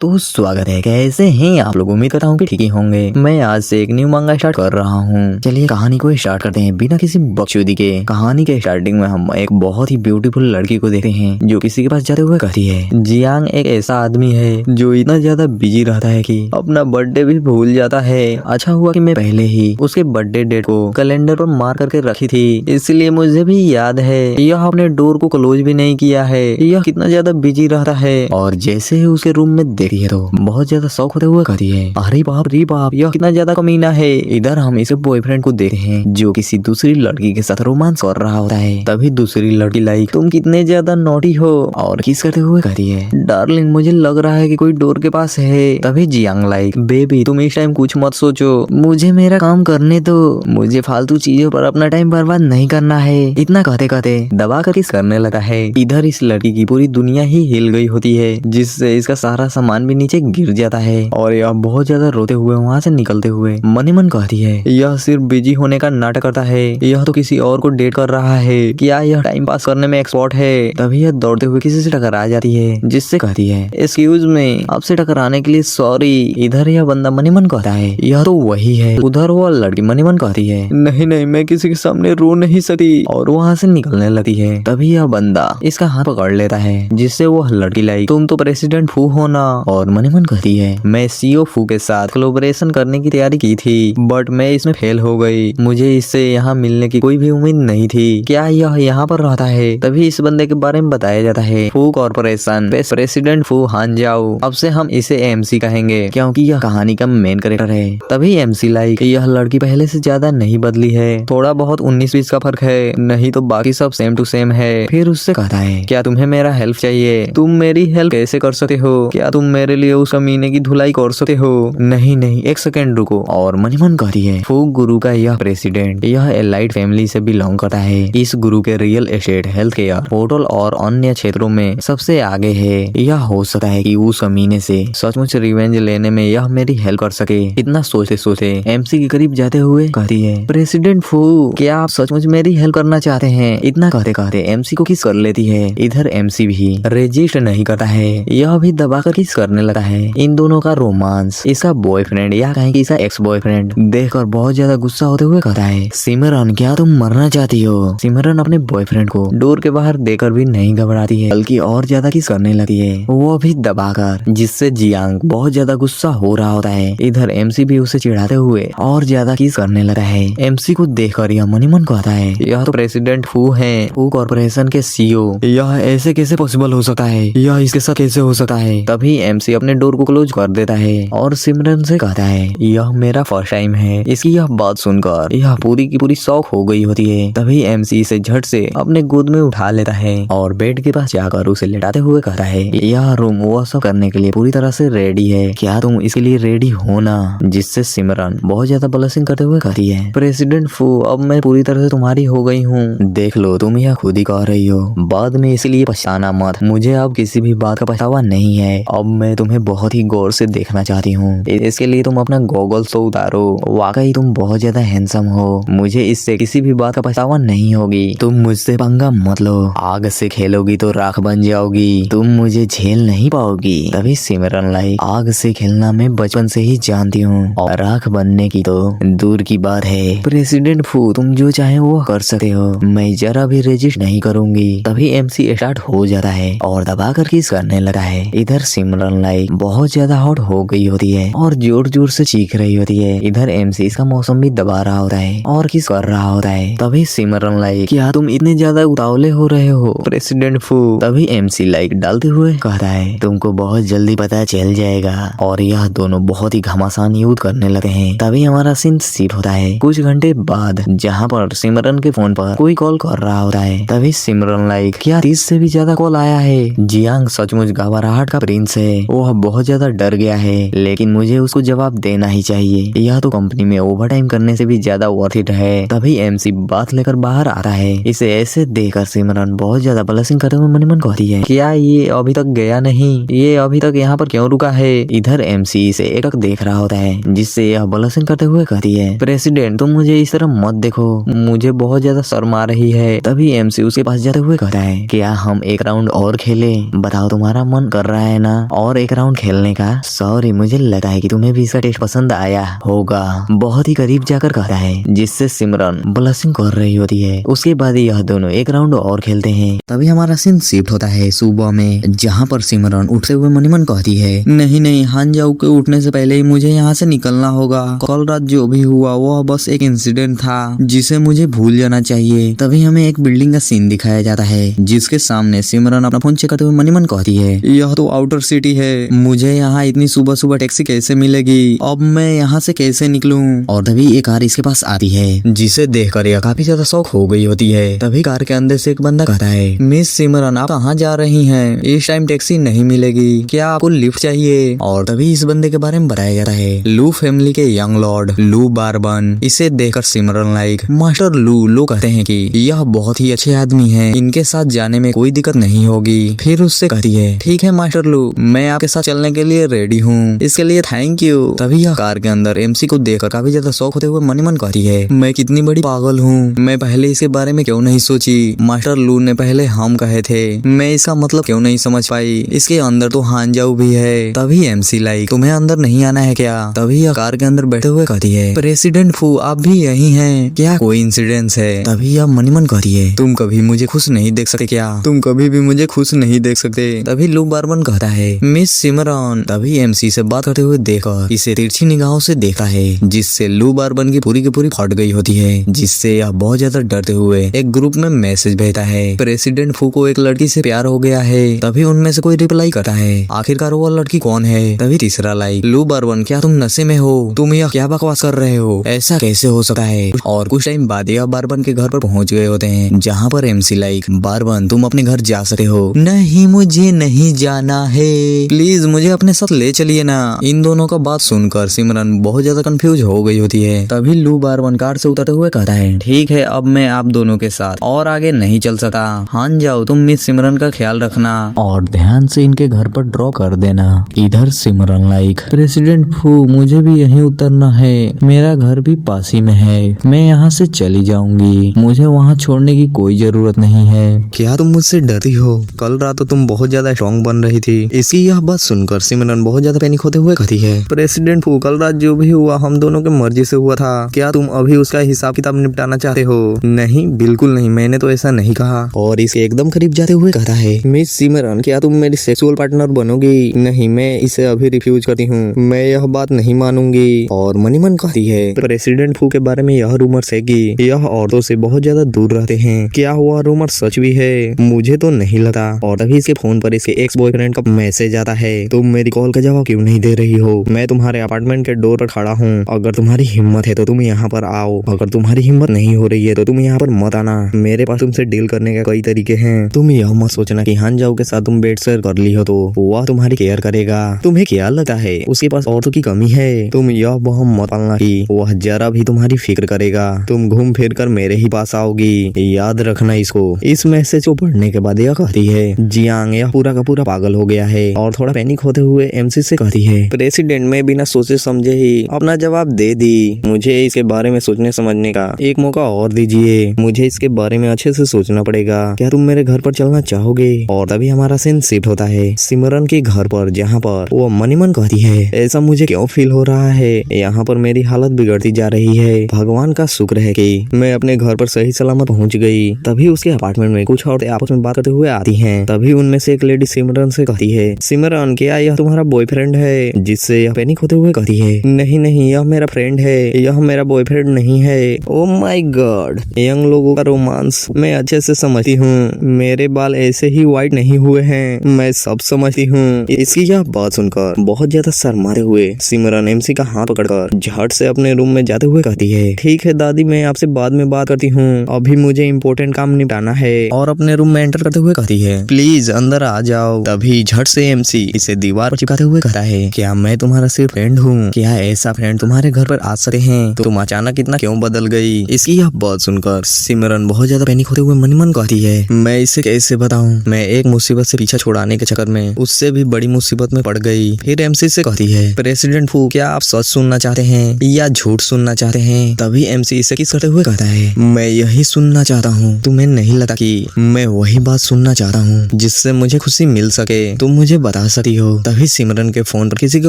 तो स्वागत है। कैसे हैं आप लोग? उम्मीद करता हूँ कि ठीक ही होंगे। मैं आज से एक न्यू मांगा स्टार्ट कर रहा हूँ। चलिए कहानी को स्टार्ट करते हैं बिना किसी बकचोदी के। कहानी के स्टार्टिंग में हम एक बहुत ही ब्यूटीफुल लड़की को देखते हैं जो किसी के पास जाते हुए कहती है, जियांग एक ऐसा आदमी है जो इतना ज्यादा बिजी रहता है कि अपना बर्थडे भी भूल जाता है। अच्छा हुआ कि मैं पहले ही उसके बर्थडे डेट को कैलेंडर पर मार्क करके रखी थी, इसलिए मुझे भी याद है। यह अपने डोर को क्लोज भी नहीं किया है। यह कितना ज्यादा बिजी रहता है। और जैसे ही उसके रूम में देखती है तो बहुत ज्यादा शौक होते हुए कहती है, अरे बाप रे बाप, यह कितना ज्यादा कमीना है। इधर हम इसे बॉयफ्रेंड को देखते हैं जो किसी दूसरी लड़की के साथ रोमांस कर रहा होता है। तभी दूसरी लड़की लाइक, तुम कितने ज्यादा नॉटी हो, और किस करते हुए कहती है, डार्लिंग मुझे लग रहा है कि कोई डोर के पास है। तभी जियांग लाइक, बेबी तुम इस टाइम कुछ मत सोचो, मुझे मेरा काम करने दो, मुझे फालतू चीजों पर अपना टाइम बर्बाद नहीं करना है। इतना कहते कहते दबा कर किस करने लगा है। इधर इस लड़की की पूरी दुनिया ही हिल गई होती है, जिससे इसका सारा सामान भी नीचे गिर जाता है। और यह बहुत ज्यादा रोते हुए वहाँ से निकलते हुए मन ही मन कहती है, यह सिर्फ बिजी होने का नाटक करता है, यह तो किसी और को डेट कर रहा है। क्या यह टाइम पास करने में एक्सपर्ट है? तभी यह दौड़ते हुए किसी से टकरा जाती है, जिससे कहती है, एक्सक्यूज मी, आपसे टकराने के लिए सॉरी। इधर यह बंदा मन ही मन कहता है, यह तो वही है। उधर वो लड़की मन ही मन कहती है, नहीं नहीं मैं किसी के सामने रो नहीं सकती, और वहाँ से निकलने लगती है। तभी यह बंदा इसका हाथ पकड़ लेता है, जिससे वो लड़की लाई, तुम तो प्रेसिडेंट फू हो ना। और मन ही मन कहती है, मैं सीईओ फू के साथ कोलैबोरेशन करने की तैयारी की थी, बट मैं इसमें फेल हो गई। मुझे इससे यहाँ मिलने की कोई भी उम्मीद नहीं थी। क्या यह यहाँ पर रहता है? तभी इस बंदे के बारे में बताया जाता है, फू कॉर्पोरेशन प्रेसिडेंट फू हान जाओ। अब से हम इसे एमसी कहेंगे क्योंकि यह कहानी का मेन कैरेक्टर है। तभी एमसी लाइक, यह लड़की पहले से ज्यादा नहीं बदली है, थोड़ा बहुत 19-20 का फर्क है, नहीं तो बाकी सब सेम टू सेम है। फिर उससे कहता है, क्या तुम्हें मेरा हेल्प चाहिए? तुम मेरी हेल्प कैसे कर सकते हो? क्या तुम मेरे लिए उस कमीने की धुलाई कर सकते हो? नहीं नहीं एक सेकेंड रुको। और मन ही मन कहती है, फूक गुरु का यह प्रेसिडेंट यह एलाइट फैमिली से बिलोंग करता है। इस गुरु के real estate, health care, hotel और अन्य क्षेत्रों में सबसे आगे है। यह हो सकता है कि उस कमीने से सचमुच रिवेंज लेने में यह मेरी हेल्प कर सके। इतना सोचते सोचते एमसी के करीब जाते हुए कहती है, प्रेसिडेंट फू क्या आप सचमुच मेरी हेल्प करना चाहते हैं? इतना कहते कहते एमसी को किस कर लेती है। इधर एमसी भी रेजिस्ट नहीं करता है, यह भी दबाकर किस करने लगा है। इन दोनों का रोमांस इसका बॉयफ्रेंड या कहें कि इसका एक्स बॉयफ्रेंड देखकर बहुत ज्यादा गुस्सा होते हुए कहता है, सिमरन क्या तुम मरना चाहती हो? सिमरन अपने बॉयफ्रेंड को डोर के बाहर देकर भी नहीं घबराती है, बल्कि और ज्यादा किस करने लगती है, वो भी दबाकर, जिससे जियांग बहुत ज्यादा गुस्सा हो रहा होता है। इधर एमसी भी उसे चिढ़ाते हुए और ज्यादा किस करने लगा है। एमसी को देखकर यह मन ही मन कहता है, यह तो प्रेसिडेंट फू है, फू कॉर्पोरेशन के सीईओ, यह ऐसे कैसे पॉसिबल हो सकता है? यह इसके साथ कैसे हो सकता है? तभी एमसी अपने डोर को क्लोज कर देता है और सिमरन से कहता है, यह मेरा फर्स्ट टाइम है। इसकी यह बात सुनकर यह पूरी की पूरी शौक हो गई होती है। तभी एमसी इसे झट से अपने गोद में उठा लेता है और बेड के पास जाकर उसे लेटाते हुए कहता है, यह रूम वो सब करने के लिए पूरी तरह से रेडी है, क्या तुम इसके लिए रेडी हो ना? जिससे सिमरन बहुत ज्यादा ब्लशिंग करते हुए कहती है, प्रेसिडेंट फू अब मैं पूरी तरह से तुम्हारी हो गई हूँ, देख लो तुम यह खुद ही कह रही हो, बाद में इसलिए पछताना मत। मुझे अब किसी भी बात का पछतावा नहीं है। अब मैं तुम्हें बहुत ही गौर से देखना चाहती हूँ, इसके लिए तुम अपना गॉगल्स तो उतारो। वाकई तुम बहुत ज्यादा हैंडसम हो, मुझे इससे किसी भी बात का पछतावा नहीं होगी। तुम मुझसे पंगा मत लो, आग से खेलोगी तो राख बन जाओगी, तुम मुझे झेल नहीं पाओगी। तभी सिमरन लाइक, आग से खेलना मैं बचपन से ही जानती हूँ, और राख बनने की तो दूर की बात है। प्रेसिडेंट फू तुम जो चाहे वो कर सकते हो, मैं जरा भी रेजिस्ट नहीं करूंगी। तभी एमसी स्टार्ट हो जाता है और दबाकर किस करने लगा है। इधर सिमरन लाइक बहुत ज्यादा हॉट हो गई होती है और जोर जोर से चीख रही होती है। इधर एमसी इसका मौसम भी दबा रहा होता है और किस कर रहा होता है। तभी सिमरन लाइक, क्या तुम इतने ज्यादा उतावले हो रहे हो प्रेसिडेंट फू? तभी एमसी लाइक डालते हुए कहता है, तुमको बहुत जल्दी पता चल जाएगा। और यह दोनों बहुत ही घमासान युद्ध करने लगे हैं। तभी हमारा सीन शिफ्ट होता है कुछ घंटे बाद, जहाँ पर सिमरन के फोन पर कोई कॉल कर रहा होता है। तभी सिमरन लाइक, क्या 30 से भी ज्यादा कॉल आया है? जियांग सचमुच घबराहट का प्रिंस है, वह बहुत ज्यादा डर गया है, लेकिन मुझे उसको जवाब देना ही चाहिए। यह तो कंपनी में ओवरटाइम करने से भी ज्यादा वर्थ इट है। तभी एमसी बात लेकर बाहर आता है। इसे ऐसे देखकर सिमरन बहुत ज्यादा ब्लशिंग करते हुए मन ही मन कहती है, क्या ये अभी तक गया नहीं? ये अभी तक यहाँ पर क्यों रुका है? इधर एमसी इसे एकटक देख रहा होता है, जिससे यह ब्लशिंग करते हुए कहती है, प्रेसिडेंट तुम मुझे इस तरह मत देखो, मुझे बहुत ज्यादा शर्म आ रही है। तभी एमसी उसके पास जाते हुए कहता है, क्या हम एक राउंड और खेलें? बताओ तुम्हारा मन कर रहा है ना? और और एक राउंड खेलने का? सॉरी, मुझे लगा है कि तुम्हें भी इसका टेस्ट पसंद आया होगा। बहुत ही करीब जाकर कहता है, जिससे सिमरन ब्लशिंग कर रही होती है। उसके बाद यह दोनों एक राउंड और खेलते हैं। तभी हमारा सीन शिफ्ट होता है सुबह में, जहाँ पर सिमरन उठते हुए मन ही मन कहती है, नहीं नहीं, हांजाऊ के उठने से पहले ही मुझे यहाँ से निकलना होगा। कल रात जो भी हुआ वह बस एक इंसिडेंट था जिसे मुझे भूल जाना चाहिए। तभी हमें एक बिल्डिंग का सीन दिखाया जाता है, जिसके सामने सिमरन अपना फोन चेक करते हुए मन ही मन कहती है, यह तो आउटर सिटी है, मुझे यहाँ इतनी सुबह सुबह टैक्सी कैसे मिलेगी? अब मैं यहाँ से कैसे निकलूं? और तभी एक कार इसके पास आती है, जिसे देखकर यह काफी ज्यादा शौक हो गई होती है। तभी कार के अंदर से एक बंदा कहता है, मिस सिमरन आप कहाँ जा रही हैं? इस टाइम टैक्सी नहीं मिलेगी, क्या आपको लिफ्ट चाहिए? और तभी इस बंदे के बारे में बताया जाता है, लू फैमिली के यंग लॉर्ड लू बार्बन। इसे देखकर सिमरन लाइक, मास्टर लू। लोग कहते हैं कि यह बहुत ही अच्छे आदमी हैं, इनके साथ जाने में कोई दिक्कत नहीं होगी। फिर उससे कहती है, ठीक है मास्टर लू, मैं आपके साथ चलने के लिए रेडी हूँ, इसके लिए थैंक यू। तभी यह कार के अंदर एमसी को देखकर काफी ज्यादा शौक होते हुए मन ही मन कहती है, मैं कितनी बड़ी पागल हूँ, मैं पहले इसके बारे में क्यों नहीं सोची? मास्टर लू ने पहले हम कहे थे, मैं इसका मतलब क्यों नहीं समझ पाई? इसके अंदर तो हांजाऊ भी है। तभी एमसी लाइक, तुम्हें अंदर नहीं आना है क्या? तभी यह कार के अंदर बैठे हुए कहती है, प्रेसिडेंट फू आप भी यही हैं क्या? कोई इंसिडेंस है? तभी यह मन ही मन कहती है, तुम कभी मुझे खुश नहीं देख सकते क्या? तुम कभी भी मुझे खुश नहीं देख सकते। तभी लू बार्बन कहता है, मिस सिमरन। तभी एमसी से बात करते हुए देखकर इसे तिरछी निगाहों से देखता है, जिससे लू बार्बन की पूरी फट गई होती है, जिससे यह बहुत ज्यादा डरते हुए एक ग्रुप में मैसेज भेजता है, प्रेसिडेंट फू को एक लड़की से प्यार हो गया है। तभी उनमें से कोई रिप्लाई करता है, आखिरकार वो लड़की कौन है? तभी तीसरा लाइक, लू बार्बन क्या तुम नशे में हो? तुम यह क्या बकवास कर रहे हो? ऐसा कैसे हो सकता है? और कुछ टाइम बाद यह बार्बन के घर पर पहुंच गए होते हैं, जहाँ पर एमसी लाइक, बार्बन तुम अपने घर जा सकते हो। नहीं, मुझे नहीं जाना है, प्लीज मुझे अपने साथ ले चलिए ना। इन दोनों का बात सुनकर सिमरन बहुत ज्यादा कंफ्यूज हो गई होती है। तभी लू बार्बन कार से उतरते हुए कहता है, ठीक है अब मैं आप दोनों के साथ और आगे नहीं चल सकता। हाँ जाओ, तुम मिस सिमरन का ख्याल रखना और ध्यान से इनके घर पर ड्रॉ कर देना। इधर सिमरन लाइक, प्रेसिडेंट फू मुझे भी यहीं उतरना है, मेरा घर भी पास ही में है, मैं यहाँ से चली जाऊंगी, मुझे वहाँ छोड़ने की कोई जरूरत नहीं है। क्या तुम मुझसे डरती हो? कल रात तो तुम बहुत ज्यादा स्ट्रॉन्ग बन रही थी। इसकी यह बात सुनकर सिमरन बहुत ज्यादा पैनिक होते हुए कहती है, प्रेसिडेंट फू कल रात जो भी हुआ हम दोनों के मर्जी से हुआ था, क्या तुम अभी उसका हिसाब किताब निपटाना चाहते हो? नहीं, बिल्कुल नहीं, मैंने तो ऐसा नहीं कहा। और इसके एकदम करीब जाते हुए कहता है, मिस सिमरन क्या तुम मेरी सेक्सुअल पार्टनर बनोगी? नहीं, मैं इसे अभी रिफ्यूज करती हूँ, मैं यह बात नहीं मानूंगी। और मनी मन कहती है, प्रेसिडेंट फू के बारे में यह रूमर्स है कि यह औरतों से बहुत ज्यादा दूर रहते हैं, क्या हुआ रूमर सच भी है? मुझे तो नहीं लगा। और तभी इसके फोन पर इसके एक्स बॉयफ्रेंड का मैसेज आता है, तुम मेरी कॉल का जवाब क्यों नहीं दे रही हो? मैं तुम्हारे अपार्टमेंट के डोर पर खड़ा हूँ, अगर तुम्हारी हिम्मत है तो तुम यहाँ पर आओ, अगर तुम्हारी हिम्मत नहीं हो रही है तो तुम यहाँ पर मत आना। मेरे पास तुमसे डील करने के कई तरीके हैं। तुम यह मत सोचना कि हांजाऊ के साथ तुम बेड शेयर कर ली हो तो वह तुम्हारी केयर करेगा। तुम्हें क्या लगता है उसके पास औरतों की कमी है? तुम यह वहम मत पालना कि वह जरा भी तुम्हारी फिक्र करेगा। तुम घूम फिर कर मेरे ही पास आओगी, याद रखना इसको। इस मैसेज को पढ़ने के बाद यह कहती है, जियांग यह पूरा का पूरा पागल हो गया है और थोड़ा पैनिक होते हुए एमसी से कहती है, प्रेसिडेंट मैं बिना सोचे समझे ही अपना जवाब दे दी, मुझे इसके बारे में सोचने समझने का एक मौका और दीजिए, मुझे इसके बारे में अच्छे से सोचना पड़ेगा। क्या तुम मेरे घर पर चलना चाहोगे? और तभी हमारा सीन शिफ्ट होता है सिमरन के घर पर, जहाँ पर वो मनी मन कहती है, ऐसा मुझे क्यों फील हो रहा है, यहाँ पर मेरी हालत बिगड़ती जा रही है। भगवान का शुक्र है कि मैं अपने घर पर सही सलामत पहुँच गई। तभी उसके अपार्टमेंट में कुछ औरतें आपस में बात करते हुए आती हैं। तभी उनमें से एक लेडी सिमरन से कहती है, सिमरन क्या यह तुम्हारा बॉयफ्रेंड है? जिससे यह पैनिक होते हुए कहती है, नहीं नहीं, यह मेरा फ्रेंड है, यह मेरा बॉयफ्रेंड नहीं है। ओ माय गॉड, यंग लोगों का रोमांस मैं अच्छे से समझती हूँ, मेरे बाल ऐसे ही व्हाइट नहीं हुए हैं, मैं सब समझती हूँ। इसकी यह बात सुनकर बहुत ज्यादा शर्माते हुए सिमरन एमसी का हाथ पकड़कर झट से अपने रूम में जाते हुए कहती है, ठीक है दादी, मैं आपसे बाद में बात करती हूँ, अभी मुझे इम्पोर्टेंट काम निपटाना है। और अपने रूम में एंटर करते हुए कहती है, प्लीज अंदर आ जाओ। तभी झट से एमसी इसे दीवार पर चिपकाते हुए कहता है, क्या मैं तुम्हारा सिर्फ फ्रेंड हूँ? क्या ऐसा फ्रेंड तुम्हारे घर पर आ सकते हैं? तो तुम अचानक इतना क्यों बदल गई? इसकी यह बात सुनकर सिमरन बहुत ज्यादा पैनिक होते हुए मन मन कहती है, मैं इसे कैसे बताऊं, मैं एक मुसीबत से पीछा छुड़ाने के चक्कर में उससे भी बड़ी मुसीबत में पड़ गई। फिर एमसी से कहती है, प्रेसिडेंट फू क्या आप सच सुनना चाहते हैं या झूठ सुनना चाहते हैं? तभी एमसी इसे किस करते हुए कहता है, मैं यही सुनना चाहता हूँ। तुम्हें नहीं लगता कि मैं वही बात सुनना चाहता हूँ जिससे मुझे खुशी मिल सके? तुम मुझे बता बता सकती हो। तभी सिमरन के फोन पर किसी का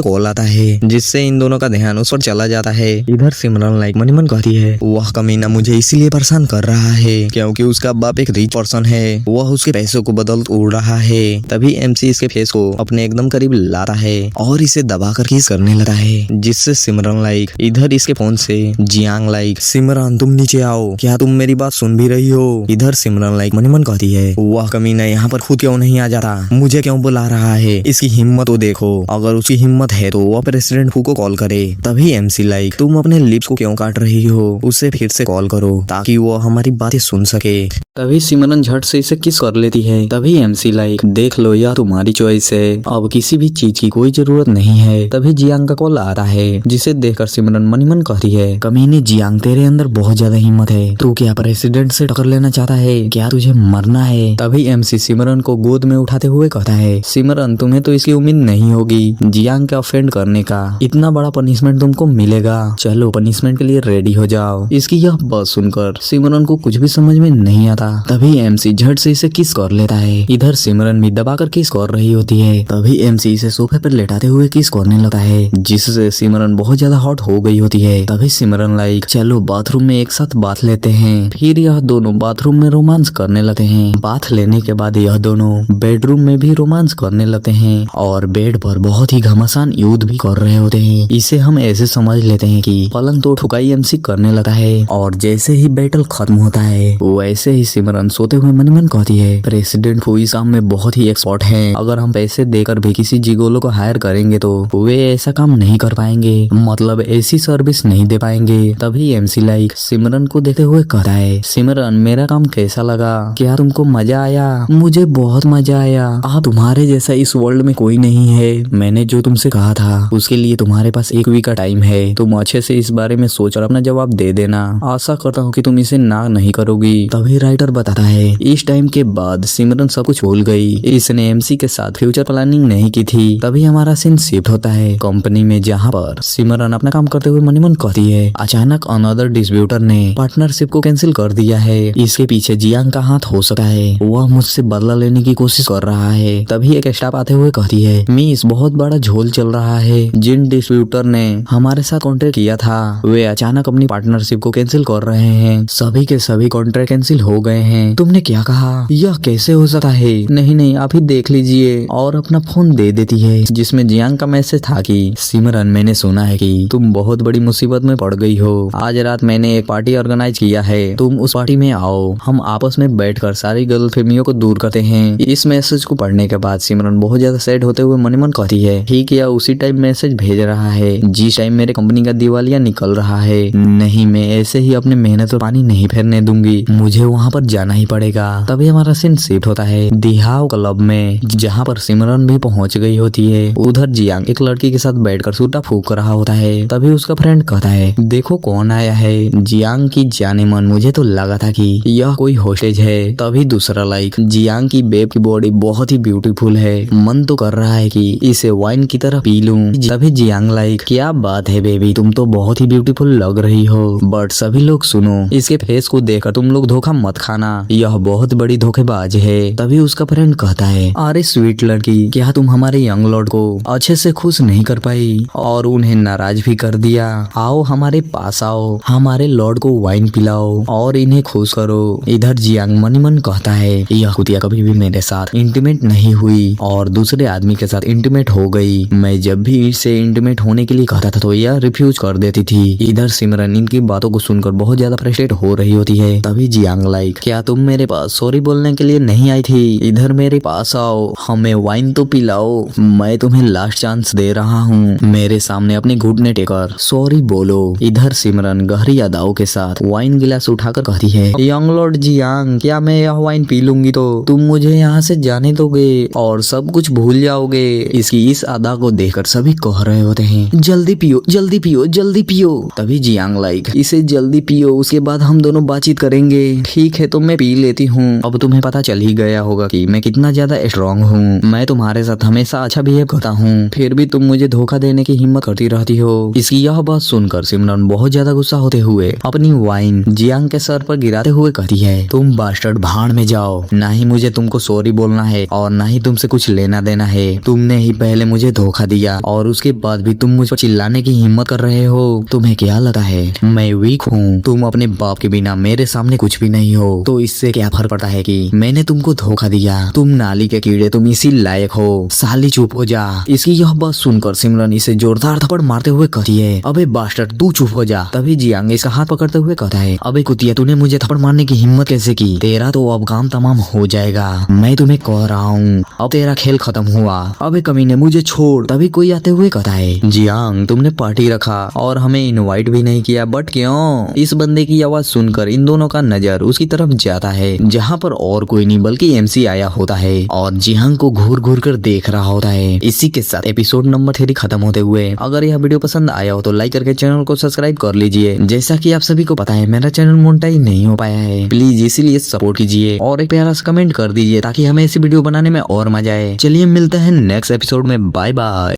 कॉल आता है, जिससे इन दोनों का ध्यान उस पर चला जाता है। इधर सिमरन लाइक मन ही मन कहती है, वह कमीना मुझे इसीलिए परेशान कर रहा है क्योंकि उसका बाप एक रिच पर्सन है, वह उसके पैसों को बदौलत उड़ रहा है। तभी एमसी इसके फेस को अपने एकदम करीब लाता है और इसे दबाकर किस करने लगता है, जिससे सिमरन लाइक इधर इसके फोन से जियांग लाइक, सिमरन तुम नीचे आओ, क्या तुम मेरी बात सुन भी रही हो। इधर सिमरन लाइक मन ही मन कहती है, वह कमीना यहाँ पर खुद क्यों नहीं आ जाता, मुझे क्यों बुला रहा है, इसकी हिम्मत तो देखो, अगर उसकी हिम्मत है तो वह प्रेसिडेंट हु को कॉल करे। तभी एमसी लाइक, तुम अपने लिप्स को क्यों काट रही हो, उसे फिर से कॉल करो ताकि वो हमारी बातें सुन सके। तभी सिमरन झट से इसे किस कर लेती है। तभी एमसी लाइक, देख लो यह तुम्हारी चॉइस है, अब किसी भी चीज की कोई जरूरत नहीं है। तभी जियांग का कॉल आता है, जिसे देखकर सिमरन मन ही मन कहती है, कमीने जियांग तेरे अंदर बहुत ज्यादा हिम्मत है, तू क्या प्रेसिडेंट से टक्कर लेना चाहता है, क्या तुझे मरना है। तभी एमसी सिमरन को गोद में उठाते हुए कहता है, सिमरन तुम्हें तो इसकी उम्मीद नहीं होगी जियांग का ऑफेंड करने का, इतना बड़ा पनिशमेंट तुमको मिलेगा, चलो पनिशमेंट के लिए रेडी हो जाओ। इसकी यह बात सुनकर सिमरन को कुछ भी समझ में नहीं आता। तभी एमसी झट से इसे किस कर लेता है। इधर सिमरन भी दबाकर किस कर रही होती है। तभी एमसी इसे सोफे पर लेटाते हुए किस करने लगता है, जिससे सिमरन बहुत ज्यादा हॉट हो गई होती है। तभी सिमरन लाइक, चलो बाथरूम में एक साथ बात लेते हैं। फिर यह दोनों बाथरूम में रोमांस करने लगते हैं। बाथ लेने के बाद यह दोनों बेडरूम में भी रोमांस करने लगते हैं और बेड पर बहुत ही घमासान युद्ध भी कर रहे होते हैं। इसे हम ऐसे समझ लेते हैं कि पलंग तो ठुकाई एमसी करने लगता है और जैसे ही बैटल खत्म होता है वैसे ही सिमरन सोते हुए मन ही मन कहती है, प्रेसिडेंट हु इस काम में बहुत ही एक्सपर्ट हैं, अगर हम पैसे देकर भी किसी जिगोलो को हायर करेंगे तो वे ऐसा काम नहीं कर पाएंगे, मतलब ऐसी सर्विस नहीं दे पाएंगे। तभी एमसी लाइक सिमरन को देखते हुए कहता है, सिमरन मेरा काम कैसा लगा, क्या तुमको मजा आया। मुझे बहुत मजा आया, आप तुम्हारे जैसा इस वर्ल्ड में कोई नहीं है। मैंने जो तुमसे कहा था उसके लिए तुम्हारे पास एक वीक का टाइम है, तुम अच्छे से इस बारे में सोच और अपना जवाब दे देना, आशा करता हूँ कि तुम इसे ना नहीं करोगी। तभी राइटर बताता है, इस टाइम के बाद सिमरन सब कुछ भूल गई, इसने एमसी के साथ फ्यूचर प्लानिंग नहीं की थी। तभी हमारा सीन शिफ्ट होता है कंपनी में, जहाँ पर सिमरन अपना काम करते हुए मन ही मन कहती है, अचानक अनदर डिस्ट्रीब्यूटर ने पार्टनरशिप को कैंसिल कर दिया है, इसके पीछे जियांग का हाथ हो सकता है, वह मुझसे बदला लेने की कोशिश कर रहा है। तभी एक स्टाफ आते हुए कहती है, मिस बहुत बड़ा झोल चल रहा है, जिन डिस्ट्रीब्यूटर ने हमारे साथ कॉन्ट्रैक्ट किया था वे अचानक अपनी पार्टनरशिप को कैंसिल कर रहे हैं, सभी के सभी कॉन्ट्रैक्ट कैंसिल हो गए हैं। तुमने क्या कहा, यह कैसे हो सकता है। नहीं नहीं आप ही देख लीजिए, और अपना फोन दे देती है, जिसमें जियांग का मैसेज था कि सिमरन मैंने सुना है कि तुम बहुत बड़ी मुसीबत में पड़ गई हो, आज रात मैंने एक पार्टी ऑर्गेनाइज किया है, तुम उस पार्टी में आओ, हम आपस में बैठकर सारी गलतफहमियों को दूर करते हैं। इस मैसेज को पढ़ने के बाद सिमरन बहुत ज्यादा सैड होते हुए मन ही मन कहती है, ठीक है उसी टाइम मैसेज भेज रहा है जिस टाइम मेरे कंपनी का दिवालिया निकल रहा है, नहीं मैं ऐसे ही अपने मेहनत पर पानी नहीं फेरने दूंगी, मुझे वहाँ पर जाना ही पड़ेगा। तभी हमारा सीन शिफ्ट होता है दिहाव क्लब में, जहाँ पर सिमरन भी पहुंच गई होती है। उधर जियांग एक लड़की के साथ बैठकर सूटा फूक रहा होता है। तभी उसका फ्रेंड कहता है, देखो कौन आया है। जियांग की जाने मन मुझे तो लगा था कि यह कोई होस्टेज है। तभी दूसरा लाइक, जियांग की बेब की बॉडी बहुत ही ब्यूटीफुल है, मन तो कर रहा है कि इसे वाइन की तरह पी लूं। तभी जियांग लाइक, क्या बात है बेबी, तुम तो बहुत ही ब्यूटीफुल लग रही हो, बट सभी लोग सुनो, इसके फेस को देखकर तुम लोग धोखा मत खाना, यह बहुत बड़ी धोखेबाज है। तभी उसका फ्रेंड कहता है, अरे स्वीट लड़की, क्या तुम हमारे यंग लॉर्ड को अच्छे से खुश नहीं कर पाई और उन्हें नाराज भी कर दिया, आओ हमारे पास आओ, हमारे लॉर्ड को वाइन पिलाओ और इन्हें खुश करो। इधर जियांग मन ही मन कहता है, यह कुतिया कभी भी मेरे साथ इंटीमेट नहीं हुई और दूसरे आदमी के साथ इंटीमेट हो गई, मैं जब भी इससे इंटीमेट होने के लिए कहता था तो यह रिफ्यूज कर देती थी। इधर सिमरन इनकी बातों को सुनकर बहुत ज्यादा फ्रस्ट्रेट हो रही होती है। तभी जियांग लाइक, क्या तुम मेरे पास सॉरी बोलने के लिए नहीं आई थी, इधर मेरे पास आओ, हमें वाइन तो पिलाओ, मैं तुम्हें लास्ट चांस दे रहा हूँ, मेरे सामने अपने घुटने टेकर सॉरी बोलो। इधर सिमरन गहरी अदाओं के साथ वाइन गिलास उठाकर कहती है, यंग लॉर्ड जियांग, क्या मैं यह वाइन पी लूंगी तो तुम मुझे यहाँ से जाने दोगे और सब कुछ भूल जाओगे। इसकी इस अदा को देखकर सभी कह रहे होते हैं, जल्दी पियो जल्दी पियो जल्दी पियो। तभी जियांग लाइक, इसे जल्दी पियो, उसके बाद हम दोनों बातचीत करेंगे। ठीक है तो मैं पी लेती हूँ, अब तुम्हें पता चल ही गया होगा कि मैं कितना ज्यादा स्ट्रॉन्ग हूँ, मैं तुम्हारे साथ हमेशा अच्छा बिहेव करता हूँ, फिर भी तुम मुझे धोखा देने की हिम्मत करती रहती हो। इसकी यह बात सुनकर सिमरन बहुत ज्यादा गुस्सा होते हुए अपनी वाइन जियांग के सर पर गिराते हुए कहती है, तुम बास्टर्ड भाड़ में जाओ, ना ही मुझे तुमको सॉरी बोलना है और ना ही तुमसे कुछ लेना देना है। तुमने ही पहले मुझे धोखा दिया और उसके बाद भी तुम मुझ पर चिल्लाने की हिम्मत कर रहे हो। तुम्हें क्या लगता है मैं वीक हूँ? तुम अपने बाप के बिना मेरे सामने कुछ भी नहीं हो, तो इससे क्या फर्क पड़ता है कि मैंने तुमको धोखा दिया? तुम नाली के कीड़े, तुम इसी लायक हो। साली चुप हो जा। इसकी यह बात सुनकर सिमरन इसे जोरदार थप्पड़ मारते हुए कहती है, अबे बास्टर्ड तू चुप हो जा। तभी जियांग इसका हाथ पकड़ते हुए कहता है, अबे कुतिया तूने मुझे थप्पड़ मारने की हिम्मत कैसे की? तेरा तो अब काम तमाम हो जाएगा। मैं तुम्हें कह रहा हूँ अब तेरा खेल खत्म हुआ। अबे कमीने मुझे छोड़। तभी कोई आते हुए कहता है, जियांग तुमने पार्टी रखा और हमें इनवाइट भी नहीं किया, बट क्यों? इस बंदे की आवाज सुनकर इन दोनों का नजर उसकी तरफ जाता है, जहाँ पर और कोई नहीं बल्कि एमसी आया होता है और जियांग को घूर घूर कर देख रहा होता है। इसी के साथ एपिसोड नंबर 3 खत्म होते हुए, अगर यह वीडियो पसंद आया हो तो लाइक करके चैनल को सब्सक्राइब कर लीजिए। जैसा कि आप सभी को पता है मेरा चैनल मोनेटाइज नहीं हो पाया है, प्लीज इसीलिए सपोर्ट कीजिए और एक प्यारा सा कमेंट कर दीजिए ताकि हमें ऐसी वीडियो बनाने में और मजा आए। चलिए मिलते हैं नेक्स्ट एपिसोड में, बाय बाय।